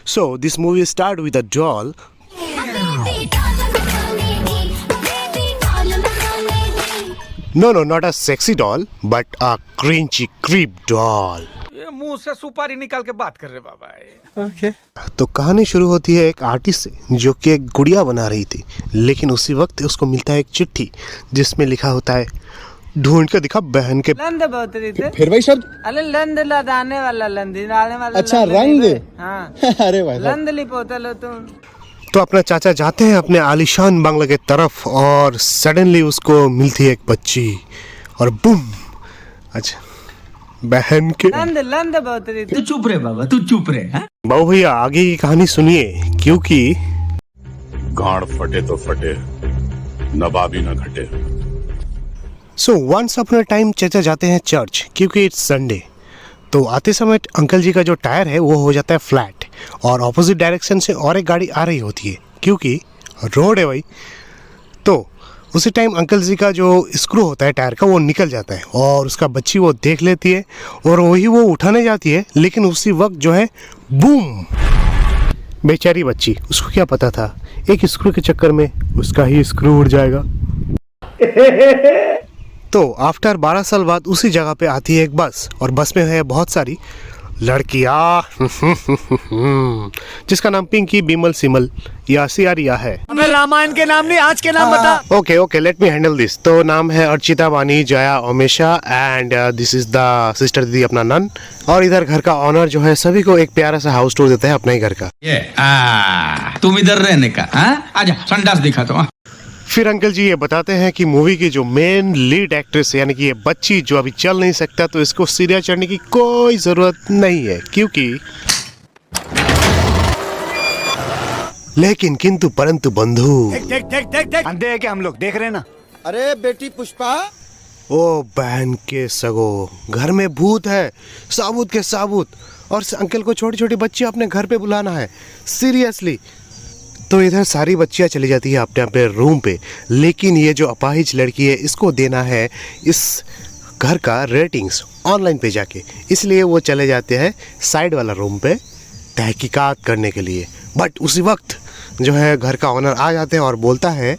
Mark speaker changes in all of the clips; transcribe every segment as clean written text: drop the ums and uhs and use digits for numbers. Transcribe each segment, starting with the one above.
Speaker 1: So this movie start with a doll. No, not a sexy doll, but a cringy creep doll.
Speaker 2: ये मुंह से सुपारी निकाल के बात कर रहे बाबा।
Speaker 1: Okay. तो कहानी शुरू होती है एक आर्टिस्ट से जो कि एक गुड़िया बना रही थी, लेकिन उसी वक्त उसको मिलता है एक चिट्ठी जिसमें लिखा होता है, ढूंढ के दिखा बहन के।
Speaker 3: लंद बहुत रही थे।
Speaker 4: फिर भाई शब्द?
Speaker 3: अरे लंद लदाने वाला लंद डालने वाला।
Speaker 4: अच्छा रंग।
Speaker 3: हाँ।
Speaker 4: अरे भाई
Speaker 3: लंद लिपोता लो तुम।
Speaker 1: तो अपना चाचा जाते हैं अपने आलीशान बंगला के तरफ और सडनली उसको मिलती है एक बच्ची और बूम। अच्छा बहन के
Speaker 3: लंद बहुत रही थी।
Speaker 5: तू चुप रहे बाबा, तू चुप रहे।
Speaker 1: बाबू भैया आगे की कहानी सुनिए, क्योंकि
Speaker 6: गांड फटे तो फटे, नवाबी न घटे।
Speaker 1: सो वंस अपना टाइम चाचा जाते हैं चर्च क्योंकि इट्स संडे। तो आते समय अंकल जी का जो टायर है वो हो जाता है फ्लैट और ऑपोजिट डायरेक्शन से और एक गाड़ी आ रही होती है क्योंकि रोड है भाई। तो उसी टाइम अंकल जी का जो स्क्रू होता है टायर का वो निकल जाता है और उसका बच्ची वो देख लेती है और वही वो उठाने जाती है, लेकिन उसी वक्त जो है बूम, बेचारी बच्ची, उसको क्या पता था एक स्क्रू के चक्कर में उसका ही स्क्रू उड़ जाएगा। तो आफ्टर 12 साल बाद उसी जगह पे आती है एक बस और बस में है बहुत सारी लड़कियां जिसका नाम पिंकी, बिमल, सिमल या सियारिया है।
Speaker 5: हमें रामायण के नाम नहीं, आज के नाम बता।
Speaker 1: Okay let me handle this. तो नाम है Archita, Vani, Jaya, Omesha and this is the sister दीदी अपना नन। और इधर घर का ऑनर जो है सभी को एक प्यारा सा हाउस टूर देता है अपना ही घर का।
Speaker 5: तुम इधर रहने का। आजा संडास दिखा तो।
Speaker 1: फिर अंकल जी ये बताते हैं कि मूवी की जो मेन लीड एक्ट्रेस यानी कि ये बच्ची जो अभी चल नहीं सकता, तो इसको सीढ़ियाँ चढ़ने की कोई जरूरत नहीं है क्योंकि लेकिन किंतु परंतु बंधु
Speaker 5: देख अंधे है क्या हम लोग, देख रहे हैं ना।
Speaker 4: अरे बेटी पुष्पा,
Speaker 1: ओ बहन के सगो, घर में भूत है, साबुत के साबुत, और अंकल को छोटी छोटी बच्ची अपने घर पे बुलाना है, सीरियसली। तो इधर सारी बच्चियां चली जाती है अपने अपने रूम पे, लेकिन ये जो अपाहिज लड़की है इसको देना है इस घर का रेटिंग्स ऑनलाइन पे जाके, इसलिए वो चले जाते हैं साइड वाला रूम पे तहकीकात करने के लिए। बट उसी वक्त जो है घर का ऑनर आ जाते हैं और बोलता है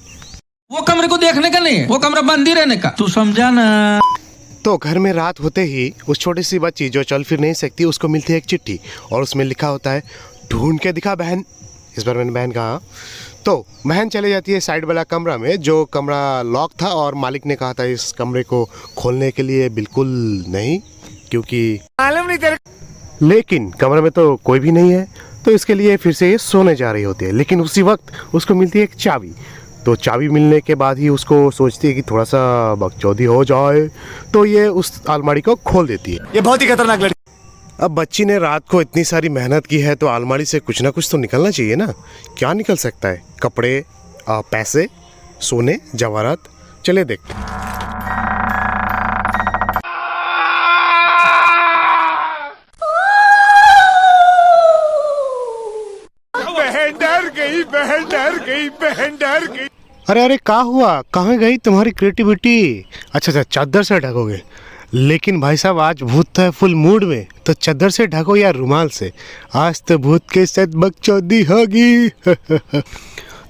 Speaker 5: वो कमरे को देखने का नहीं है, वो कमरा बंद ही रहने का, तू समझा ना।
Speaker 1: तो घर में रात होते ही उस छोटी सी बच्ची जो चल फिर नहीं सकती उसको मिलती है एक चिट्ठी और उसमें लिखा होता है, ढूंढ के दिखा बहन। इस बार मैंने बहन कहा। तो बहन चले जाती है साइड वाला कमरा में, जो कमरा लॉक था और मालिक ने कहा था इस कमरे को खोलने के लिए बिल्कुल नहीं क्योंकि
Speaker 5: मालूम नहीं तेरे।
Speaker 1: लेकिन कमरे में तो कोई भी नहीं है, तो इसके लिए फिर से ये सोने जा रही होती है। लेकिन उसी वक्त उसको मिलती है एक चाबी। तो चाबी मिलने के बाद ही उसको सोचती है कि थोड़ा सा बकचोदी हो जाए, तो ये उस अलमारी को खोल देती है।
Speaker 5: ये बहुत ही खतरनाक लड़की।
Speaker 1: अब बच्ची ने रात को इतनी सारी मेहनत की है तो अलमारी से कुछ ना कुछ तो निकलना चाहिए ना। क्या निकल सकता है? कपड़े, पैसे, सोने, जवाहरात। चले देखते हैं।
Speaker 2: बहन डर गई, बहन डर गई, बहन डर गई।
Speaker 1: अरे क्या हुआ? कहाँ गई तुम्हारी क्रिएटिविटी? अच्छा चादर से ढकोगे, लेकिन भाई साहब आज भूत तो है फुल मूड में, तो चादर से ढको या रुमाल से, आज तो भूत के साथ बकचोदी होगी।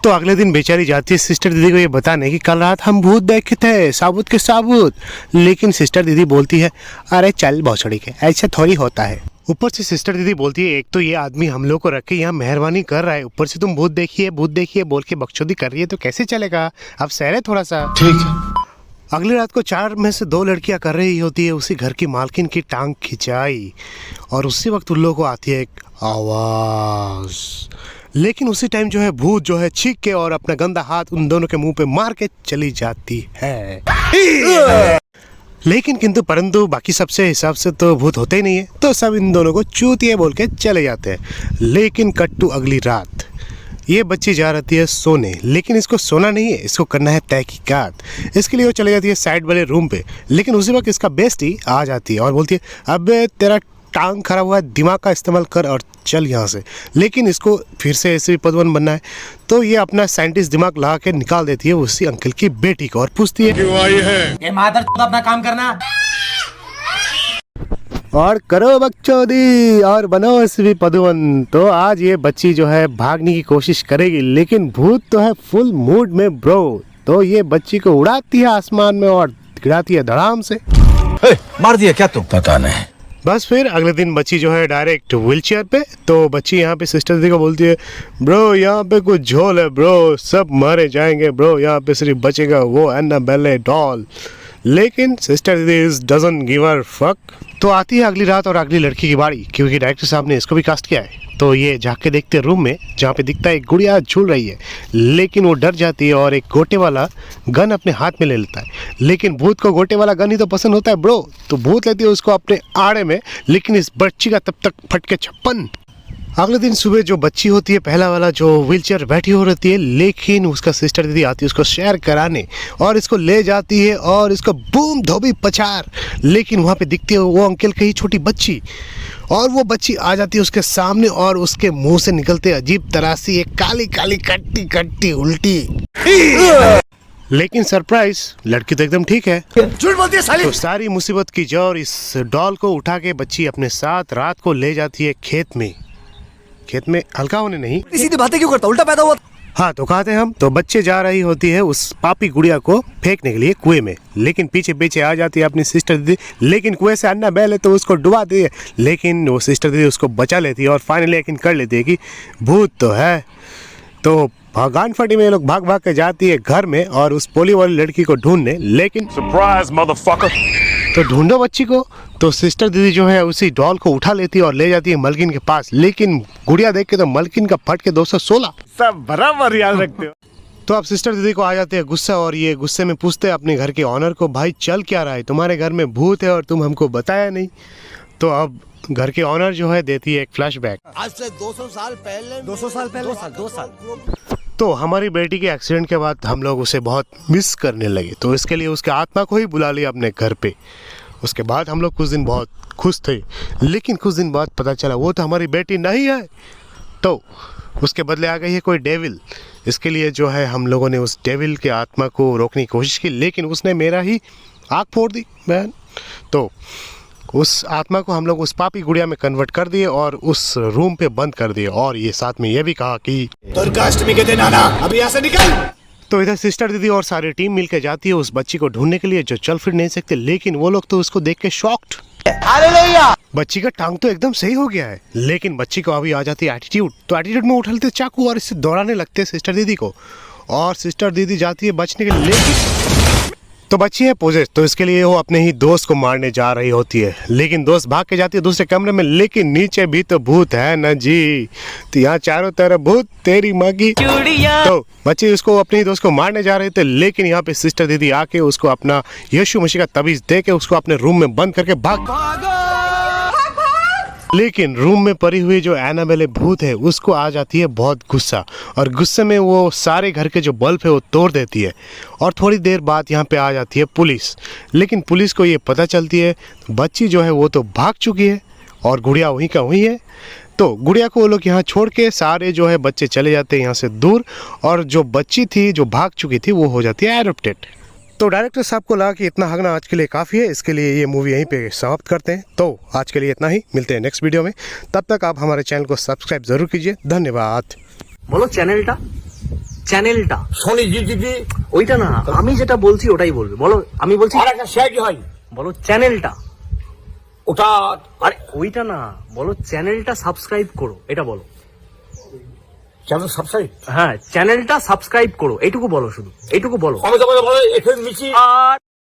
Speaker 1: तो अगले दिन बेचारी जाती है सिस्टर दीदी को ये बताने कि कल रात हम भूत देखे थे, साबुत के साबुत। लेकिन सिस्टर दीदी बोलती है, अरे चल भौसड़ी के, ऐसा थोड़ी होता है। ऊपर से सिस्टर दीदी बोलती है, एक तो ये आदमी हम लोग को रख के यहाँ मेहरबानी कर रहा है, ऊपर से तुम भूत देखिए बोल के बकचोदी कर रही है, तो कैसे चलेगा? अब सह थोड़ा सा।
Speaker 4: ठीक है।
Speaker 1: अगली रात को 4 में से 2 लड़कियां कर रही होती है उसी घर की मालकिन की टांग खिंचाई, और उसी वक्त उन लोगों को आती है एक आवाज। लेकिन उसी टाइम जो है भूत जो है छींक के और अपना गंदा हाथ उन दोनों के मुंह पे मार के चली जाती है। लेकिन किंतु परंतु बाकी सबसे हिसाब से तो भूत होते ही नहीं है, तो सब इन दोनों को चूतिया बोल के चले जाते हैं। लेकिन कट्टू अगली रात ये बच्ची जा रहती है सोने, लेकिन इसको सोना नहीं है, इसको करना है तहकीकात। इसके लिए वो चले जाती है साइड वाले रूम पे, लेकिन उसी वक्त इसका बेस्टी आ जाती है और बोलती है, अबे तेरा टांग खराब हुआ है, दिमाग का इस्तेमाल कर और चल यहाँ से। लेकिन इसको फिर से ऐसे भी पदवन बनना है, तो ये अपना साइंटिस्ट दिमाग लगा के निकाल देती है उसी अंकल की बेटी को और पूछती है,
Speaker 2: क्यों आई है?
Speaker 5: ये मादर अपना काम करना।
Speaker 1: और करो बकचोदी और बनो एसवी पदुवन। तो आज ये बच्ची जो है भागने की कोशिश करेगी, लेकिन भूत तो है फुल मूड में ब्रो। तो ये बच्ची को उड़ाती है आसमान में और गिराती है धड़ाम से।
Speaker 2: मार दिया क्या तुम?
Speaker 5: पता नहीं।
Speaker 1: बस फिर अगले दिन बच्ची जो है डायरेक्ट व्हीलचेयर पे। तो बच्ची यहाँ पे सिस्टर दीदी को बोलती है, ब्रो यहाँ पे कुछ झोल है ब्रो, सब मारे जाएंगे ब्रो, यहाँ पे सिर्फ बचेगा वो एनाबेले डॉल। लेकिन सिस्टर दीदी डजंट गिव अ फक। तो आती है अगली रात और अगली लड़की की बारी, क्योंकि डायरेक्टर साहब ने इसको भी कास्ट किया है। तो ये जाके देखते हैं रूम में, जहाँ पे दिखता है एक गुड़िया झूल रही है, लेकिन वो डर जाती है और एक गोटे वाला गन अपने हाथ में ले लेता है। लेकिन भूत को गोटे वाला गन ही तो पसंद होता है ब्रो, तो भूत लेती है उसको अपने आड़े में, लेकिन इस बच्ची का तब तक फटके छप्पन। अगले दिन सुबह जो बच्ची होती है पहला वाला जो व्हीलचेयर बैठी हो रहती है, लेकिन उसका सिस्टर दीदी आती है उसको शेयर कराने और इसको ले जाती है और इसको बूम धोबी पछार। लेकिन वहाँ पे दिखती है वो अंकल की छोटी बच्ची, और वो बच्ची आ जाती है उसके सामने और उसके मुंह से निकलते अजीब तरह से एक काली काली कट्टी कट्टी उल्टी। लेकिन सरप्राइज, लड़की तो एकदम ठीक है।
Speaker 2: झूठ बोलती है साली।
Speaker 1: तो सारी मुसीबत की जड़ इस डॉल को उठा के बच्ची अपने साथ रात को ले जाती है खेत में। खेत में हल्का होने नहीं,
Speaker 2: सीधी बातें क्यों करता? उल्टा पैदा हुआ।
Speaker 1: हाँ तो कहते हैं हम। तो बच्चे जा रही होती है उस पापी गुड़िया को फेंकने के लिए कुएं में, लेकिन पीछे पीछे आ जाती है अपनी सिस्टर दीदी, लेकिन कुएं से अन्ना बैल है तो उसको डुबा दी है। लेकिन वो सिस्टर दीदी उसको बचा लेती है और फाइनली यकीन कर लेती है कि भूत तो है। तो भगवान फटी में ये लोग भाग भाग के जाती है घर में और उस पोली वाली लड़की को ढूंढने। लेकिन
Speaker 6: सरप्राइज मदरफकर।
Speaker 1: तो ढूंढो बच्ची को। तो सिस्टर दीदी जो है उसी डॉल को उठा लेती है और ले जाती है मलकिन के पास, लेकिन गुड़िया देख के तो मलकिन का फट के 216।
Speaker 2: सब बराबर याद रखते हो।
Speaker 1: तो अब सिस्टर दीदी को आ जाते हैं गुस्सा और ये गुस्से में पूछते हैं अपने घर के ऑनर को, भाई चल क्या रहा है, तुम्हारे घर में भूत है और तुम हमको बताया नहीं। तो अब घर के ऑनर जो है देती है एक फ्लैशबैक।
Speaker 4: आज से 200 साल पहले
Speaker 2: 200 साल पहले 2 साल।
Speaker 1: तो हमारी बेटी के एक्सीडेंट के बाद हम लोग उसे बहुत मिस करने लगे, तो इसके लिए उसके आत्मा को ही बुला लिया अपने घर पे। उसके बाद हम लोग कुछ दिन बहुत खुश थे, लेकिन कुछ दिन बाद पता चला वो तो हमारी बेटी नहीं है। तो उसके बदले आ गई है कोई डेविल। इसके लिए जो है हम लोगों ने उस डेविल के आत्मा को रोकने की कोशिश की, लेकिन उसने मेरा ही आँख फोड़ दी बहन। तो उस आत्मा को हम लोग उस पापी गुड़िया में कन्वर्ट कर दिए और उस रूम पे बंद कर दिए, और ये साथ में ये भी कहा कि
Speaker 2: दुर्गाष्टमी के दिन आना, अभी यहाँ से निकल।
Speaker 1: तो इधर सिस्टर दीदी और सारी टीम मिलकर जाती है उस बच्ची को ढूंढने के लिए जो चल फिर नहीं सकते, लेकिन वो लोग तो उसको देख के शॉक्ड। बच्ची का टांग तो एकदम सही हो गया है, लेकिन बच्ची को अभी आ जाती है एटीट्यूड। तो एटीट्यूड में उठलते चाकू और इससे दौड़ाने लगते हैं सिस्टर दीदी को, और सिस्टर दीदी जाती है बचने के लिए, लेकिन तो बच्ची है पोजेस, तो इसके लिए वो अपने ही दोस्त को मारने जा रही होती है। लेकिन दोस्त भाग के जाती है दूसरे कमरे में, लेकिन नीचे भी तो भूत है ना जी। तो यहाँ चारों तरफ भूत तेरी माँ की। तो बच्चे उसको अपने ही दोस्त को मारने जा रहे थे, लेकिन यहाँ पे सिस्टर दीदी आके उसको अपना यीशु मसीह का तबीज दे के उसको अपने रूम में बंद करके भाग। लेकिन रूम में पड़ी हुई जो एनाबेले भूत है उसको आ जाती है बहुत गुस्सा, और गुस्से में वो सारे घर के जो बल्ब है वो तोड़ देती है। और थोड़ी देर बाद यहाँ पे आ जाती है पुलिस, लेकिन पुलिस को ये पता चलती है बच्ची जो है वो तो भाग चुकी है और गुड़िया वहीं का वहीं है। तो गुड़िया को वो लोग यहाँ छोड़ के सारे जो है बच्चे चले जाते हैं यहाँ से दूर, और जो बच्ची थी जो भाग चुकी थी वो हो जाती है एडॉप्टेड। तो डायरेक्टर साहब को लगा कि इतना हगना आज के लिए काफ़ी है, इसके लिए ये मूवी यहीं पे समाप्त करते हैं। तो आज के लिए इतना ही, मिलते हैं नेक्स्ट वीडियो में। तब तक आप हमारे चैनल को सब्सक्राइब जरूर कीजिए। धन्यवाद।
Speaker 7: বলো চ্যানেলটা চ্যানেলটা
Speaker 2: সোনি জিজিবি
Speaker 7: ওইটা না, আমি যেটা বলছি ওটাই বলবে। বলো, আমি বলছি
Speaker 2: আর একটা শেয়ার কি হয়
Speaker 7: বলো চ্যানেলটা,
Speaker 2: ওটা
Speaker 7: আরে ওইটা না, বলো চ্যানেলটা সাবস্ক্রাইব করো, এটা বলো।
Speaker 2: Channel subscribe.
Speaker 7: হ্যাঁ, চ্যানেলটা সাবস্ক্রাইব করো, এইটুকু বলো, শুধু এইটুকু বলো।
Speaker 2: আমি তো বলে এফএম মিছি
Speaker 7: আর